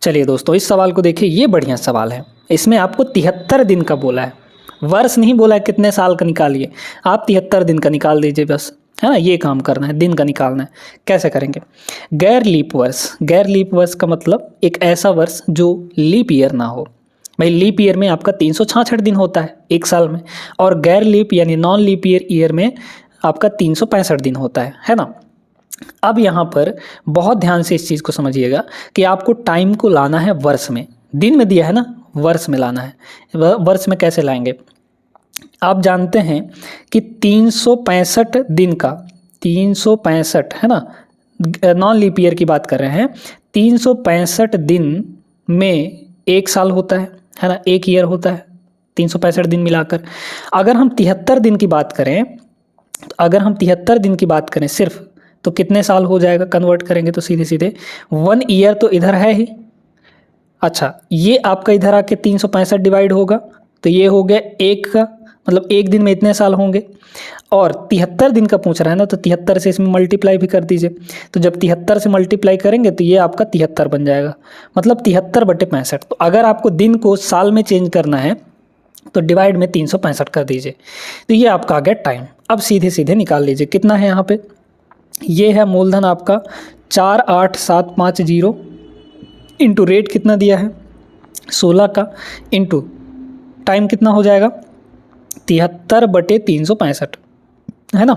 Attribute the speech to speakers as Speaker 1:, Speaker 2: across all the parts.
Speaker 1: चलिए दोस्तों, इस सवाल को देखिए, ये बढ़िया सवाल है। इसमें आपको 73 दिन का बोला है, वर्ष नहीं बोला है कितने साल का निकालिए। आप 73 दिन का निकाल दीजिए बस, है ना। ये काम करना है, दिन का निकालना है। कैसे करेंगे? गैर लीप वर्ष। गैर लीप वर्ष का मतलब एक ऐसा वर्ष जो लीप ईयर ना हो। भाई लीप ईयर में आपका 366 दिन होता है एक साल में, और गैर लीप यानी नॉन लीप ईयर में आपका 365 दिन होता है ना। अब यहाँ पर बहुत ध्यान से इस चीज़ को समझिएगा कि आपको टाइम को लाना है वर्ष में। दिन में दिया है ना, वर्ष में लाना है। वर्ष में कैसे लाएंगे? आप जानते हैं कि 365 दिन का 365 है ना, नॉन लीप ईयर की बात कर रहे हैं। 365 दिन में एक साल होता है ना, एक ईयर होता है 365 दिन मिलाकर। अगर हम 73 दिन की बात करें, अगर हम 73 दिन की बात करें सिर्फ, तो कितने साल हो जाएगा? कन्वर्ट करेंगे तो सीधे सीधे 1 ईयर तो इधर है ही। अच्छा, ये आपका इधर आके 365 डिवाइड होगा तो ये हो गया एक का, मतलब एक दिन में इतने साल होंगे। और 73 दिन का पूछ रहा है ना, तो 73 से इसमें मल्टीप्लाई भी कर दीजिए। तो जब 73 से मल्टीप्लाई करेंगे तो ये आपका 73 बन जाएगा, मतलब 73/65। तो अगर आपको दिन को साल में चेंज करना है तो डिवाइड में 365 कर दीजिए, तो ये आपका आ गया टाइम। अब सीधे सीधे निकाल लीजिए कितना है यहाँ पे। ये है मूलधन आपका 48750 इंटू रेट कितना दिया है 16 का, इंटू टाइम कितना हो जाएगा 73/365 है ना,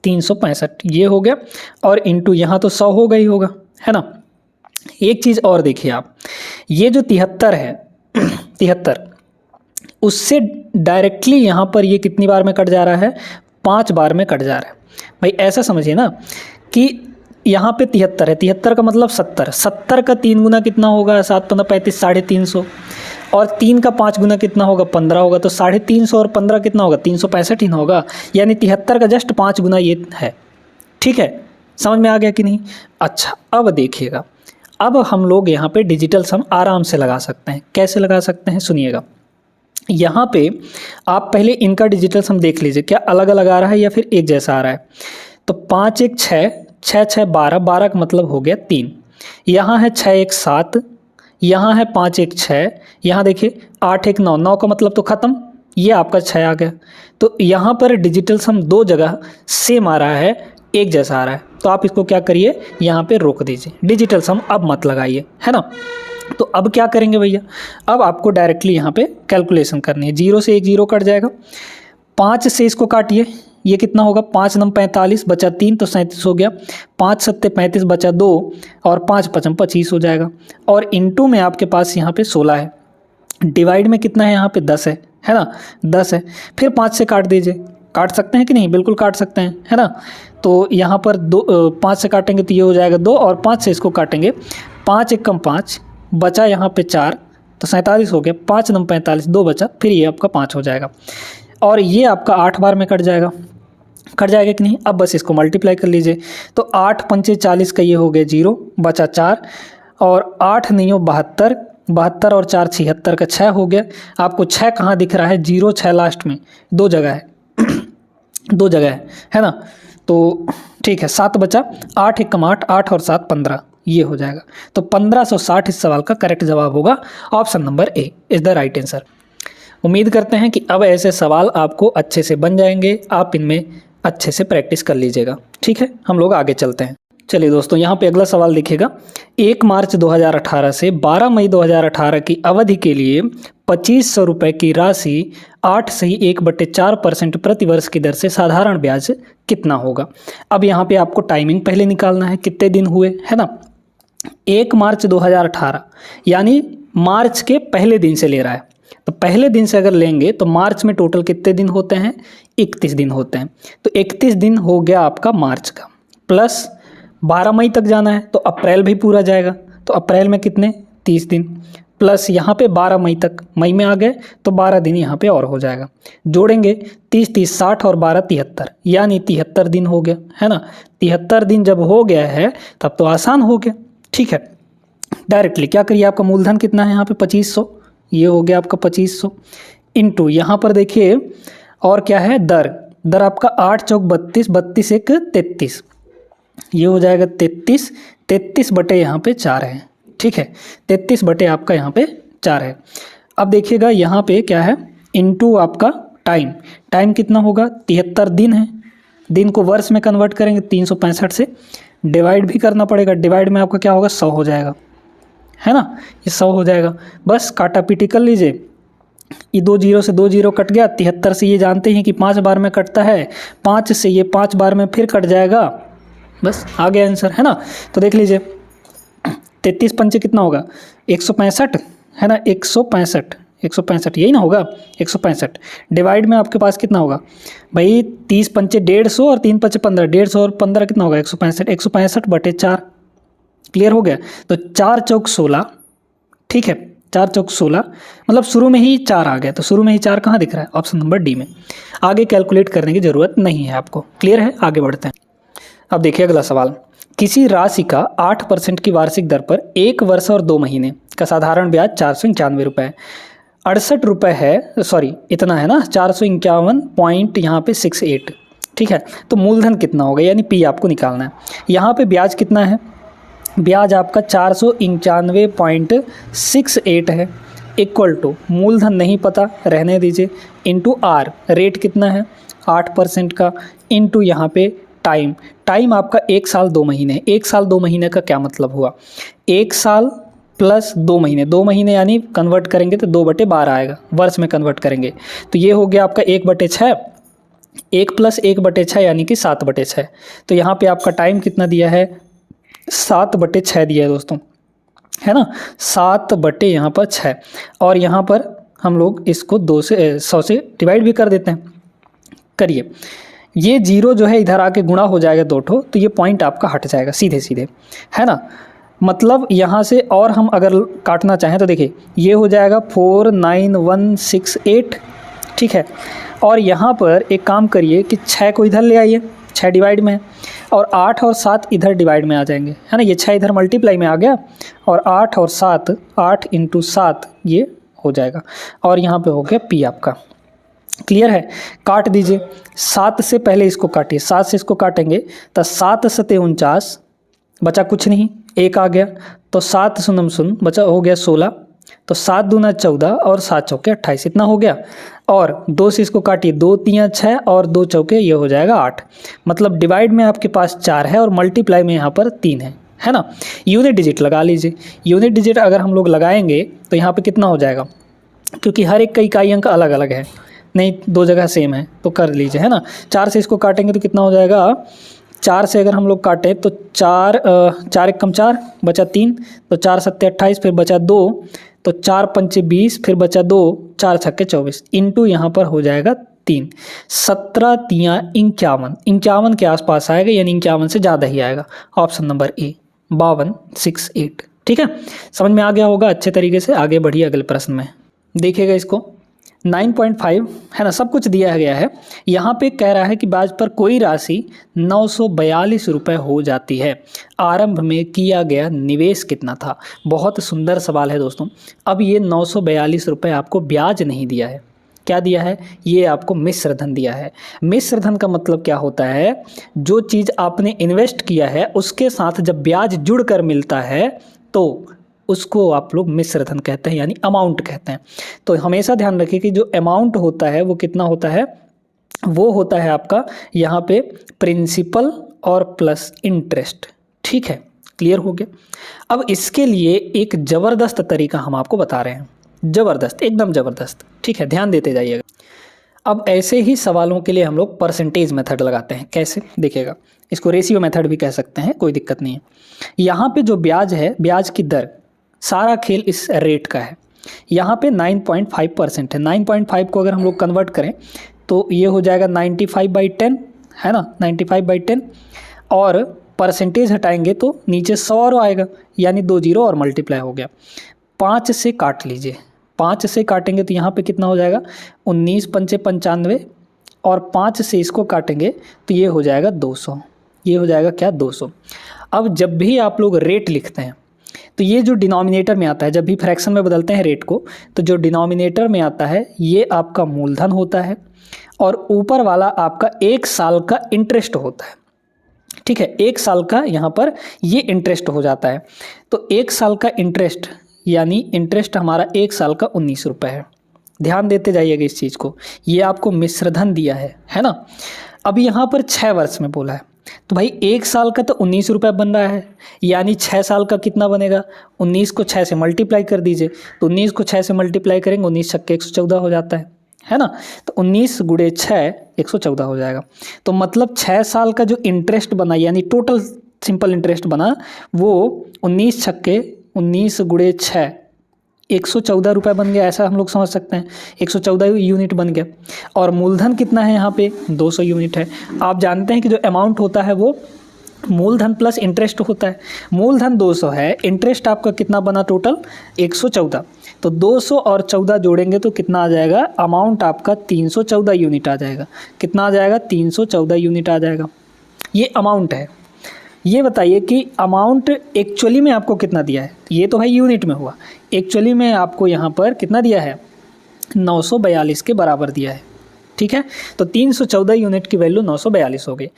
Speaker 1: 365 ये हो गया। और इंटू यहाँ तो 100 होगा ही होगा, है ना। एक चीज़ और देखिए आप, ये जो 73 है 73 उससे डायरेक्टली यहाँ पर ये कितनी बार में कट जा रहा है? 5 बार में कट जा रहा है। भाई ऐसा समझिए ना कि यहाँ पे 73 है, 73 का मतलब 70, 70 का 3 गुना कितना होगा? 7 15 35, 350। और 3 का 5 गुना कितना होगा? 15 होगा। तो 350 और 15 कितना होगा? 365 ही ना होगा। यानी 73 का जस्ट 5 गुना ये है। ठीक है, समझ में आ गया कि नहीं? अच्छा, अब देखिएगा, अब हम लोग यहाँ पे डिजिटल सम आराम से लगा सकते हैं। कैसे लगा सकते हैं? सुनिएगा। यहाँ पे आप पहले इनका डिजिटल सम देख लीजिए, क्या अलग अलग आ रहा है या फिर एक जैसा आ रहा है। तो 5 1 6, 6 6 12, 12 का मतलब हो गया 3। यहाँ है 6 1 7, यहाँ है 5 1 6, यहाँ देखिए 8 1 9, 9 का मतलब तो ख़त्म, ये आपका 6 आ गया। तो यहाँ पर डिजिटल सम दो जगह सेम आ रहा है, एक जैसा आ रहा है। तो आप इसको क्या करिए, यहाँ पे रोक दीजिए, डिजिटल सम अब मत लगाइए, है ना। तो अब क्या करेंगे भैया, अब आपको डायरेक्टली यहाँ पे कैलकुलेशन करनी है। 0 से एक 0 कट जाएगा, 5 से इसको काटिए, ये कितना होगा? 5 9 45 बचा 3 तो 37 हो गया। 5 7 35 बचा 2 और 5 5 25 हो जाएगा। और इनटू में आपके पास यहाँ पे 16 है, डिवाइड में कितना है? यहाँ पे 10 है ना, 10 है। फिर 5 से काट दीजिए, काट सकते हैं कि नहीं? बिल्कुल काट सकते हैं, है ना। तो यहाँ पर 5 से काटेंगे तो ये हो जाएगा 2, और 5 से इसको काटेंगे, 5 1 कम 5 बचा यहाँ पे 4 तो 47 हो गया। 5 9 45, 2 बचा, फिर ये आपका 5 हो जाएगा। और ये आपका 8 बार में कट जाएगा, कट जाएगा कि नहीं? अब बस इसको मल्टीप्लाई कर लीजिए। तो 8 पंचे 40 का ये हो गया 0, बचा 4, और 8 9 72, 72 और 4 76 का 6 हो गया। आपको 6 कहाँ दिख रहा है? 0 6 लास्ट में, दो जगह है दो जगह है ना। तो ठीक है, 7 बचा, 8 1 कम 8, 8 और 7 15, ये हो जाएगा। तो 1560 इस सवाल का करेक्ट जवाब होगा। Option number A is the right answer. उम्मीद करते हैं कि अब ऐसे सवाल आपको अच्छे से बन जाएंगे, आप इनमें अच्छे से प्रैक्टिस कर लीजिएगा। ठीक है, हम लोग आगे चलते हैं। चलिए दोस्तों, यहाँ पे अगला सवाल देखिएगा। 1 मार्च 2018 से 12 मई 2018 की अवधि के लिए 2500 रुपये की राशि 8.1/4% प्रतिवर्ष की दर से साधारण ब्याज कितना होगा? अब यहाँ पे आपको टाइमिंग पहले निकालना है, कितने दिन हुए, है ना। 1 मार्च 2018 यानी मार्च के पहले दिन से ले रहा है। तो पहले दिन से अगर लेंगे तो मार्च में टोटल कितने दिन होते हैं? 31 दिन होते हैं। तो 31 दिन हो गया आपका मार्च का, प्लस 12 मई तक जाना है तो अप्रैल भी पूरा जाएगा। तो अप्रैल में कितने? 30 दिन, प्लस यहाँ पे 12 मई तक, मई में आ गए तो 12 दिन यहाँ पे और हो जाएगा। जोड़ेंगे 30 30 60 और 12 73, यानी 73 दिन हो गया, है ना। 73 दिन जब हो गया है तब तो आसान हो गया। ठीक है, डायरेक्टली क्या करिए, आपका मूलधन कितना है यहाँ पे? 2500, ये हो गया आपका 2500, इंटू यहाँ पर देखिए और क्या है? दर आपका 8 चौक 32, 32 1 33, ये हो जाएगा 33, 33 बटे यहाँ पे 4 है, ठीक है, 33 बटे आपका यहाँ पे 4 है। अब देखिएगा यहाँ पे क्या है, इनटू आपका टाइम, टाइम कितना होगा 73 दिन है, दिन को वर्ष में कन्वर्ट करेंगे 365 से डिवाइड भी करना पड़ेगा, डिवाइड में आपका क्या होगा 100 हो जाएगा, है ना, ये 100 हो जाएगा। बस काटा पीटी कर लीजिए, ये 2 जीरो से 2 जीरो कट गया, 73 से ये जानते हैं कि 5 बार में कटता है, 5 से ये 5 बार में फिर कट जाएगा, बस आ गया आंसर, है ना। तो देख लीजिए 33 पंचे कितना होगा 165, है ना, 165 यही ना होगा 165, डिवाइड में आपके पास कितना होगा भाई 30 पंचे 150 और 3 पंचे 15, 150 और 15 कितना होगा 165, 165 बटे 4, क्लियर हो गया। तो 4 चौक 16, ठीक है, 4 चौक 16, मतलब शुरू में ही 4 आ गया, तो शुरू में ही 4 कहाँ दिख रहा है, ऑप्शन नंबर डी में। आगे कैलकुलेट करने की ज़रूरत नहीं है आपको, क्लियर है, आगे बढ़ते हैं। अब देखिए अगला सवाल, किसी राशि का 8% की वार्षिक दर पर 1 वर्ष और 2 महीने का साधारण ब्याज 491 रुपये, 68 रुपये है, सॉरी इतना है ना, 451 पॉइंट यहाँ पे 68, ठीक है। तो मूलधन कितना होगा, यानी पी आपको निकालना है। यहाँ पे ब्याज कितना है, ब्याज आपका 491.68 है, इक्वल टू मूलधन नहीं पता रहने दीजिए, इंटू आर, रेट कितना है 8% का, इंटू यहाँ पे टाइम, टाइम आपका 1 साल 2 महीने, 1 साल 2 महीने का क्या मतलब हुआ, 1 साल प्लस 2 महीने, 2 महीने यानी कन्वर्ट करेंगे तो 2/12 आएगा, वर्ष में कन्वर्ट करेंगे तो ये हो गया आपका 1/6, 1 प्लस 1/6 यानी कि 7/6। तो यहाँ पे आपका टाइम कितना दिया है 7/6 दिया है दोस्तों, है ना, 7 बटे यहाँ पर 6, और यहाँ पर हम लोग इसको 100 से डिवाइड भी कर देते हैं, करिए, ये जीरो जो है इधर आके गुणा हो जाएगा 2 ठो, तो ये पॉइंट आपका हट जाएगा सीधे सीधे, है ना। मतलब यहाँ से और हम अगर काटना चाहें तो देखिए ये हो जाएगा 49168, ठीक है। और यहाँ पर एक काम करिए कि 6 को इधर ले आइए, 6 डिवाइड में है, और 8 और 7 इधर डिवाइड में आ जाएंगे, है ना, ये 6 इधर मल्टीप्लाई में आ गया, और 8 और 7, 8 × 7 ये हो जाएगा, और यहाँ पे हो गया पी आपका, क्लियर है। काट दीजिए, 7 से पहले इसको काटिए, 7 से इसको काटेंगे तो 7 सते 49, बचा कुछ नहीं, 1 आ गया, तो 7 शून्य शून्य बचा, हो गया 16, तो 7 दूना 14 और 7 चौके 28, इतना हो गया, और 2 से इसको काटिए, 2 3 6 और 2 चौके ये हो जाएगा 8, मतलब डिवाइड में आपके पास 4 है और मल्टीप्लाई में यहाँ पर 3 है ना। यूनिट डिजिट लगा लीजिए, यूनिट डिजिट अगर हम लोग लगाएंगे तो यहाँ पे कितना हो जाएगा, क्योंकि हर एक का इकाई अंक अलग अलग है, नहीं 2 जगह सेम है, तो कर लीजिए, है ना। 4 से इसको काटेंगे तो कितना हो जाएगा, 4 से अगर हम लोग काटें तो 4 1 कम 4 बचा 3, तो 4 सत्ते 28, फिर बचा 2, तो 4 पंचे 20, फिर बचा 2, 4 छक्के 24, इंटू यहाँ पर हो जाएगा 3, 17 तियाँ 51, 51 के आसपास आएगा, यानी 51 से ज़्यादा ही आएगा, ऑप्शन नंबर ए 5268, ठीक है। समझ में आ गया होगा अच्छे तरीके से। आगे बढ़िए अगले प्रश्न में, देखिएगा इसको 9.5 है ना, सब कुछ दिया गया है। यहाँ पे कह रहा है कि ब्याज पर कोई राशि 942 रुपये हो जाती है, आरंभ में किया गया निवेश कितना था। बहुत सुंदर सवाल है दोस्तों। अब ये 942 रुपये आपको ब्याज नहीं दिया है, क्या दिया है, ये आपको मिश्र धन दिया है। मिश्र धन का मतलब क्या होता है, जो चीज़ आपने इन्वेस्ट किया है उसके साथ जब ब्याज जुड़ कर मिलता है तो उसको आप लोग मिश्र धन कहते हैं, यानी अमाउंट कहते हैं। तो हमेशा ध्यान रखिए कि जो अमाउंट होता है वो कितना होता है, वो होता है आपका यहाँ पे प्रिंसिपल और प्लस इंटरेस्ट, ठीक है, क्लियर हो गया। अब इसके लिए एक ज़बरदस्त तरीका हम आपको बता रहे हैं, ज़बरदस्त, एकदम ज़बरदस्त, ठीक है, ध्यान देते जाइएगा। अब ऐसे ही सवालों के लिए हम लोग परसेंटेज मेथड लगाते हैं, कैसे देखिएगा, इसको रेशियो मेथड भी कह सकते हैं, कोई दिक्कत नहीं है। यहाँ पे जो ब्याज है, ब्याज की दर, सारा खेल इस रेट का है। यहाँ पे 9.5% है, 9.5 को अगर हम लोग कन्वर्ट करें तो ये हो जाएगा 95/10, है ना, 95/10, और परसेंटेज हटाएंगे तो नीचे 100 आएगा, यानी 2 जीरो और मल्टीप्लाई हो गया। 5 से काट लीजिए, 5 से काटेंगे तो यहाँ पे कितना हो जाएगा 19 पंचे 95, और 5 से इसको काटेंगे तो ये हो जाएगा 200, ये हो जाएगा क्या 200। अब जब भी आप लोग रेट लिखते हैं तो ये जो डिनोमिनेटर में आता है, जब भी फ्रैक्शन में बदलते हैं रेट को, तो जो डिनोमिनेटर में आता है ये आपका मूलधन होता है, और ऊपर वाला आपका 1 साल का इंटरेस्ट होता है। ठीक है, 1 साल का यहाँ पर ये इंटरेस्ट हो जाता है। तो 1 साल का इंटरेस्ट यानी इंटरेस्ट हमारा 1 साल का 19 रुपये है। ध्यान देते जाइएगा इस चीज़ को, ये आपको मिश्रधन दिया है ना। अब यहाँ पर 6 वर्ष में बोला है, तो भाई 1 साल का तो 19 रुपये बन रहा है, यानी 6 साल का कितना बनेगा, 19 को 6 से मल्टीप्लाई कर दीजिए। तो 19 को 6 से मल्टीप्लाई करेंगे, 19 छक्के 114 हो जाता है ना। तो 19 गुणे 6 114 हो जाएगा। तो मतलब 6 साल का जो इंटरेस्ट बना यानी टोटल सिंपल इंटरेस्ट बना वो 19 छक्के 19 गुणे 6 114 रुपये बन गया, ऐसा हम लोग समझ सकते हैं। 114 यूनिट बन गया। और मूलधन कितना है यहाँ पे 200 यूनिट है। आप जानते हैं कि जो अमाउंट होता है वो मूलधन प्लस इंटरेस्ट होता है। मूलधन 200 है, इंटरेस्ट आपका कितना बना टोटल 114। तो 200 और 14 जोड़ेंगे तो कितना आ जाएगा, अमाउंट आपका 314 यूनिट आ जाएगा। कितना आ जाएगा, 314 यूनिट आ जाएगा। ये अमाउंट है। ये बताइए कि अमाउंट एक्चुअली में आपको कितना दिया है, ये तो भाई यूनिट में हुआ, एक्चुअली में आपको यहाँ पर कितना दिया है 942 के बराबर दिया है। ठीक है, तो 314 यूनिट की वैल्यू 942 हो गई।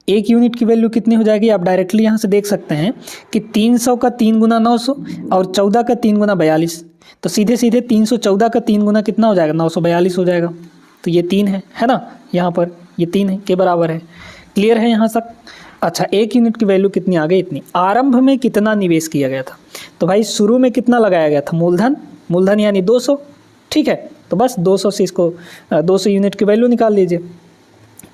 Speaker 1: 1 यूनिट की वैल्यू कितनी हो जाएगी, आप डायरेक्टली यहाँ से देख सकते हैं कि 300 का 3 गुना 900 और 14 का 3 गुना 42। तो सीधे सीधे 314 का 3 गुना कितना हो जाएगा, 942 हो जाएगा। तो ये 3 है ना, यहाँ पर ये 3 है के बराबर है। क्लियर है यहाँ तक। अच्छा, 1 यूनिट की वैल्यू कितनी आ गई, इतनी। आरंभ में कितना निवेश किया गया था, तो भाई शुरू में कितना लगाया गया था, मूलधन यानी 200। ठीक है, तो बस 200 से इसको 200 यूनिट की वैल्यू निकाल लीजिए।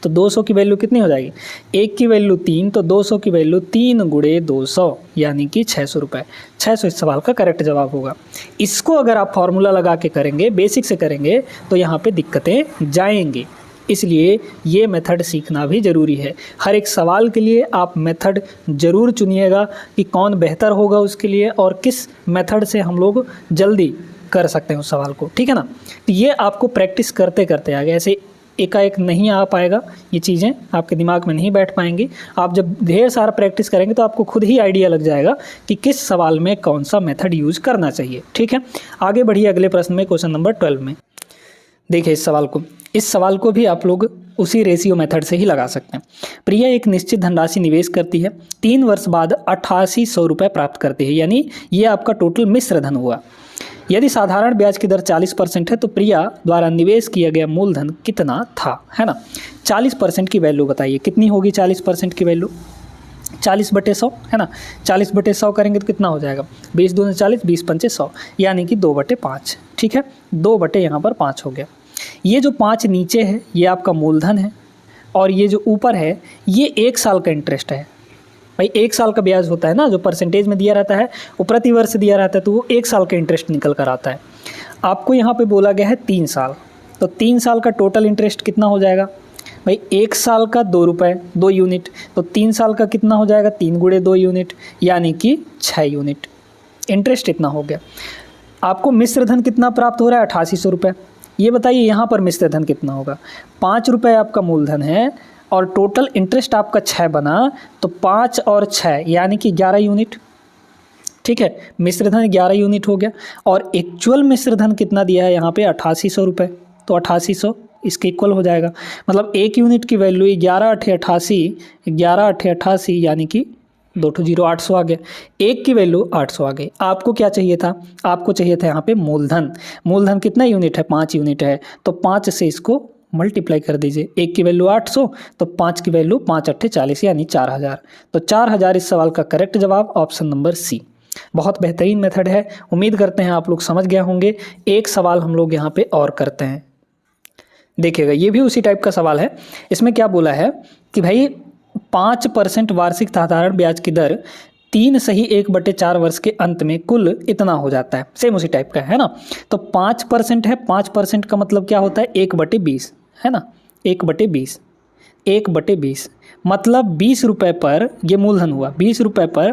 Speaker 1: तो 200 की वैल्यू कितनी हो जाएगी, 1 की वैल्यू 3, तो 200 की वैल्यू 3 गुणे 200 यानी कि 600 रुपये। 600 इस सवाल का करेक्ट जवाब होगा। इसको अगर आप फॉर्मूला लगा के करेंगे, बेसिक से करेंगे, तो यहाँ पे दिक्कतें जाएंगी। इसलिए ये मेथड सीखना भी ज़रूरी है। हर एक सवाल के लिए आप मेथड ज़रूर चुनिएगा कि कौन बेहतर होगा उसके लिए और किस मेथड से हम लोग जल्दी कर सकते हैं उस सवाल को। ठीक है ना। तो ये आपको प्रैक्टिस करते करते आगे, ऐसे एकाएक नहीं आ पाएगा, ये चीज़ें आपके दिमाग में नहीं बैठ पाएंगी। आप जब ढेर सारा प्रैक्टिस करेंगे तो आपको खुद ही आइडिया लग जाएगा कि किस सवाल में कौन सा मेथड यूज करना चाहिए। ठीक है, आगे बढ़िए अगले प्रश्न में, क्वेश्चन नंबर 12 में। देखिए इस सवाल को भी आप लोग उसी रेशियो मेथड से ही लगा सकते हैं। प्रिया एक निश्चित धनराशि निवेश करती है, 3 वर्ष बाद 8800 रुपये प्राप्त करती है, यानी ये आपका टोटल मिश्र धन हुआ। यदि साधारण ब्याज की दर 40% है तो प्रिया द्वारा निवेश किया गया मूलधन कितना था, है ना। 40% की वैल्यू बताइए कितनी होगी। 40% की वैल्यू 40/100 है ना। 40/100 करेंगे तो कितना हो जाएगा, 20 दूनी 40, 20 पंचे 100, यानी कि 2/5। ठीक है, 2 यहाँ पर 5 हो गया। ये जो 5 नीचे है ये आपका मूलधन है और ये जो ऊपर है ये 1 साल का इंटरेस्ट है। भाई 1 साल का ब्याज होता है ना, जो परसेंटेज में दिया रहता है वो प्रति वर्ष दिया रहता है, तो वो 1 साल का इंटरेस्ट निकल कर आता है। आपको यहाँ पे बोला गया है 3 साल, तो 3 साल का टोटल इंटरेस्ट कितना हो जाएगा भाई, 1 साल का 2 रुपये 2 यूनिट, तो 3 साल का कितना हो जाएगा 3 गुणे 2 यूनिट यानी कि 6 यूनिट। इंटरेस्ट इतना हो गया। आपको मिश्र धन कितना प्राप्त हो रहा है 8800 रुपये। ये बताइए यहाँ पर मिश्र धन कितना होगा, 5 रुपये आपका मूलधन है और टोटल इंटरेस्ट आपका 6 बना, तो 5 और 6 यानी कि 11 यूनिट। ठीक है, मिश्रधन 11 यूनिट हो गया। और एक्चुअल मिश्रधन कितना दिया है यहाँ पे 8800 रुपये, तो 8800 इसके इक्वल हो जाएगा। मतलब 1 यूनिट की वैल्यू 11 8 88, 11 8 88 यानी कि 2 0 800 आ गया। 1 की वैल्यू 800 आ गई। आपको क्या चाहिए था, आपको चाहिए था यहाँ पे मूलधन। मूलधन कितना यूनिट है, 5 यूनिट है, तो 5 से इसको मल्टीप्लाई कर दीजिए। 1 की वैल्यू 800, तो 5 की वैल्यू 5 8 40 यानी 4000। तो 4000 इस सवाल का करेक्ट जवाब, ऑप्शन नंबर सी। बहुत बेहतरीन मेथड है, उम्मीद करते हैं आप लोग समझ गए होंगे। एक सवाल हम लोग यहाँ पे और करते हैं, देखिएगा ये भी उसी टाइप का सवाल है। इसमें क्या बोला है कि भाई 5% वार्षिक साधारण ब्याज की दर 3 सही 1/4 वर्ष के अंत में कुल इतना हो जाता है। सेम उसी टाइप का है ना। तो 5% है, 5% का मतलब क्या होता है 1/20 है ना। 1/20, 1/20 मतलब 20 रुपये पर, ये मूलधन हुआ, 20 रुपये पर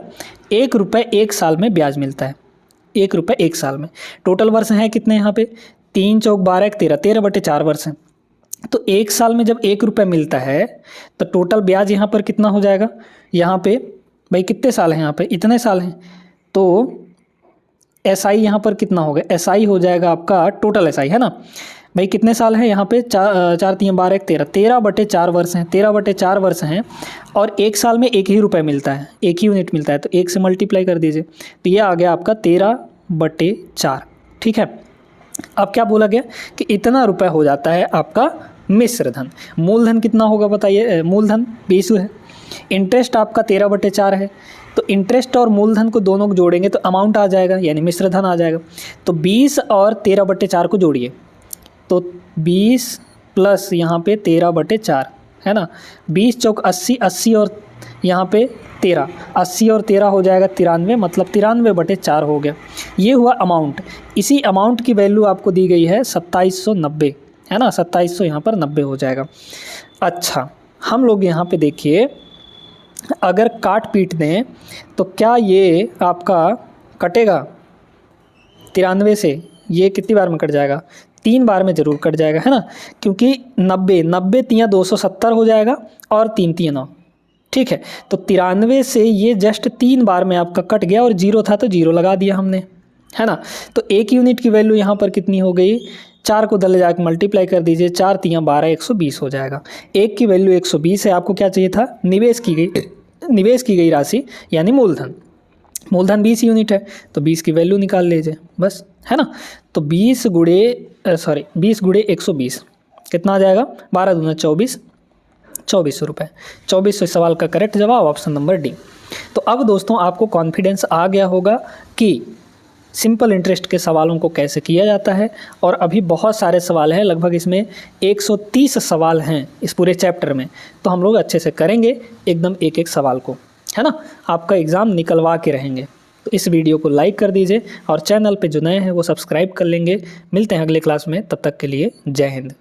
Speaker 1: 1 रुपये 1 साल में ब्याज मिलता है। 1 रुपये 1 साल में। टोटल वर्ष हैं कितने यहाँ पे, 3 चौक 12 1 13, 13/4 वर्ष हैं। तो 1 साल में जब 1 रुपये मिलता है तो टोटल ब्याज यहाँ पर कितना हो जाएगा, यहाँ पे भाई कितने साल हैं, यहाँ पे इतने साल हैं, तो एसआई यहाँ पर कितना होगा, एसआई हो जाएगा आपका टोटल एसआई है ना। भाई कितने साल हैं यहाँ पे, 4 3 12 1 13, 13/4 वर्ष हैं, 13/4 वर्ष हैं और एक साल में 1 ही रुपये मिलता है, 1 ही यूनिट मिलता है, तो 1 से मल्टीप्लाई कर दीजिए, तो ये आ गया आपका 13/4। ठीक है, अब क्या बोला गया कि इतना रुपए हो जाता है आपका मिश्र धन। मूलधन कितना होगा बताइए, मूलधन 20 है, इंटरेस्ट आपका 13/4 है, तो इंटरेस्ट और मूलधन को दोनों को जोड़ेंगे तो अमाउंट आ जाएगा, यानी मिश्र धन आ जाएगा। तो 20 और 13/4 को जोड़िए, तो 20 प्लस यहाँ पे 13/4 है ना, 20 चौक 80, 80 और यहाँ पे 13, 80 और 13 हो जाएगा 93, मतलब 93/4 हो गया। ये हुआ अमाउंट। इसी अमाउंट की वैल्यू आपको दी गई है 2790, है ना, 2700 यहाँ पर 90 हो जाएगा। अच्छा, हम लोग यहाँ पे देखिए, अगर काट पीट दें तो क्या ये आपका कटेगा 93 से, ये कितनी बार में कट जाएगा, 3 बार में ज़रूर कट जाएगा, है ना, क्योंकि 90 90 तियाँ 270 हो जाएगा और 3 तियाँ 9। ठीक है, तो 93 से ये जस्ट 3 बार में आपका कट गया और 0 था तो 0 लगा दिया हमने, है ना। तो 1 यूनिट की वैल्यू यहाँ पर कितनी हो गई, 4 को दल जाकर मल्टीप्लाई कर दीजिए, 4 तियाँ 12, 120 हो जाएगा। 1 की वैल्यू 120 है, आपको क्या चाहिए था, निवेश की गई राशि यानी मूलधन। मूलधन 20 यूनिट है, तो 20 की वैल्यू निकाल लीजिए बस, है ना। तो 20 गुणे 120 कितना आ जाएगा, 12 दूना 24, 2400 रुपये। 2400 सवाल का करेक्ट जवाब ऑप्शन नंबर डी। तो अब दोस्तों आपको कॉन्फिडेंस आ गया होगा कि सिंपल इंटरेस्ट के सवालों को कैसे किया जाता है, और अभी बहुत सारे सवाल हैं, लगभग इसमें 130 सवाल हैं इस पूरे चैप्टर में, तो हम लोग अच्छे से करेंगे एकदम एक एक सवाल को, है ना, आपका एग्ज़ाम निकलवा के रहेंगे। तो इस वीडियो को लाइक कर दीजिए और चैनल पे जो नए हैं वो सब्सक्राइब कर लेंगे। मिलते हैं अगले क्लास में, तब तक के लिए जय हिंद।